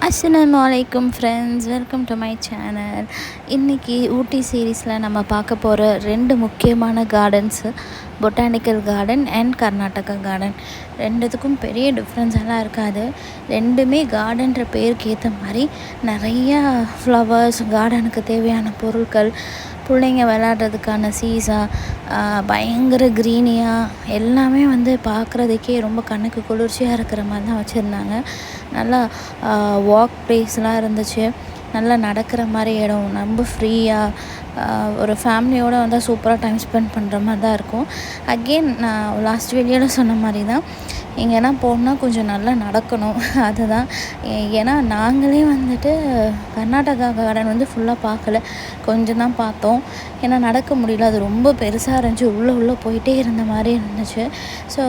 அஸ்ஸலாமு அலைக்கும் friends, welcome to my channel. இன்றைக்கி ஊட்டி சீரீஸில் நம்ம பார்க்க போகிற 2 முக்கியமான gardens botanical garden and Karnataka garden. ரெண்டுத்துக்கும் பெரிய டிஃப்ரென்ஸ் எல்லாம் இருக்காது. ரெண்டுமே கார்டன்ற பேருக்கு ஏற்ற மாதிரி நிறையா ஃப்ளவர்ஸ், கார்டனுக்கு தேவையான பொருட்கள், பிள்ளைங்க விளையாடுறதுக்கான சீசா, பயங்கர க்ரீனியாக எல்லாமே பார்க்குறதுக்கே ரொம்ப கண்ணுக்கு குளிர்ச்சியாக இருக்கிற மாதிரி தான் வச்சுருந்தாங்க. நல்லா வாக் ப்ளேஸ்லாம் இருந்துச்சு. நல்லா நடக்கிற மாதிரி இடம், ரொம்ப ஃப்ரீயாக ஒரு ஃபேமிலியோடு வந்தால் சூப்பராக டைம் ஸ்பெண்ட் பண்ணுற மாதிரி தான் இருக்கும். அகெயின் நான் லாஸ்ட் வீடியோவில் சொன்ன மாதிரி தான், எங்கன்னா போனால் கொஞ்சம் நல்லா நடக்கணும். அதுதான். ஏன்னா நாங்களே கர்நாடகா கார்டன் ஃபுல்லாக பார்க்கல, கொஞ்சம் தான் பார்த்தோம். ஏன்னா நடக்க முடியல, அது ரொம்ப பெருசாக இருந்துச்சு, உள்ளே போயிட்டே இருந்த மாதிரி இருந்துச்சு. ஸோ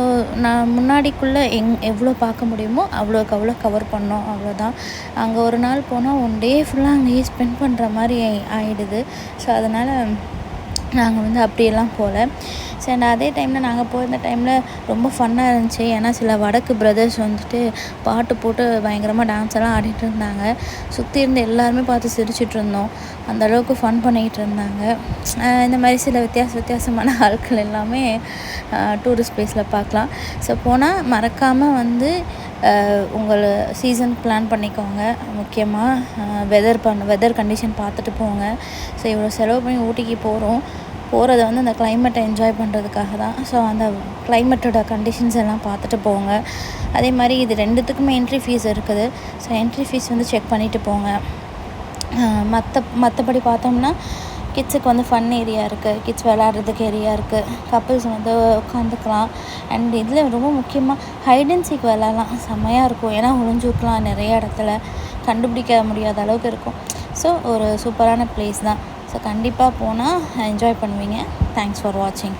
நான் முன்னாடிக்குள்ளே எவ்வளோ பார்க்க முடியுமோ அவ்வளோக்கு அவ்வளோ கவர் பண்ணோம், அவ்வளோதான். அங்கே ஒரு நாள் போனால் 1 டே ஃபுல்லாக அங்கேயே ஸ்பெண்ட் பண்ணுற மாதிரி ஆகிடுது. ஸோ அதனால் நாங்கள் அப்படியெல்லாம் போகல. சரி, அதே டைமில் நாங்கள் போயிருந்த டைமில் ரொம்ப ஃபன்னாக இருந்துச்சு. ஏன்னா சில வடக்கு பிரதர்ஸ் பாட்டு போட்டு பயங்கரமாக டான்ஸ் எல்லாம் ஆடிட்டு இருந்தாங்க. சுற்றி இருந்து எல்லாருமே பார்த்து சிரிச்சிட்டு இருந்தோம். அந்தளவுக்கு ஃபன் பண்ணிக்கிட்டு இருந்தாங்க. இந்த மாதிரி சில வித்தியாசமான ஆட்கள் எல்லாமே டூரிஸ்ட் பிளேஸில் பார்க்கலாம். ஸோ போனால் மறக்காமல் உங்களை சீசன் பிளான் பண்ணிக்கோங்க. முக்கியமாக வெதர் கண்டிஷன் பார்த்துட்டு போங்க. ஸோ இவ்வளோ செலவு பண்ணி ஊட்டிக்கு போகிறது அந்த கிளைமேட்டை என்ஜாய் பண்ணுறதுக்காக தான். ஸோ அந்த கிளைமேட்டோட கண்டிஷன்ஸ் எல்லாம் பார்த்துட்டு போங்க. அதே மாதிரி இது ரெண்டுத்துக்குமே என்ட்ரி ஃபீஸ் இருக்குது. ஸோ என்ட்ரி ஃபீஸ் செக் பண்ணிவிட்டு போங்க. மற்றபடி பார்த்தோம்னா கிட்ஸுக்கு ஃபன் ஏரியா இருக்குது, கிட்ஸ் விளையாடுறதுக்கு ஏரியா இருக்குது, கப்புள்ஸ் உட்காந்துக்கலாம். அண்ட் இதில் ரொம்ப முக்கியமாக ஹைட் அண்ட் சீக் விளையாடலாம், செம்மையாக இருக்கும். ஏன்னா ஒளிஞ்சுக்கலாம், நிறைய இடத்துல கண்டுபிடிக்க முடியாத அளவுக்கு இருக்கும். ஸோ ஒரு சூப்பரான பிளேஸ் தான். ஸோ கண்டிப்பாக போனால் என்ஜாய் பண்ணுவீங்க. தேங்க்ஸ் ஃபார் வாட்சிங்.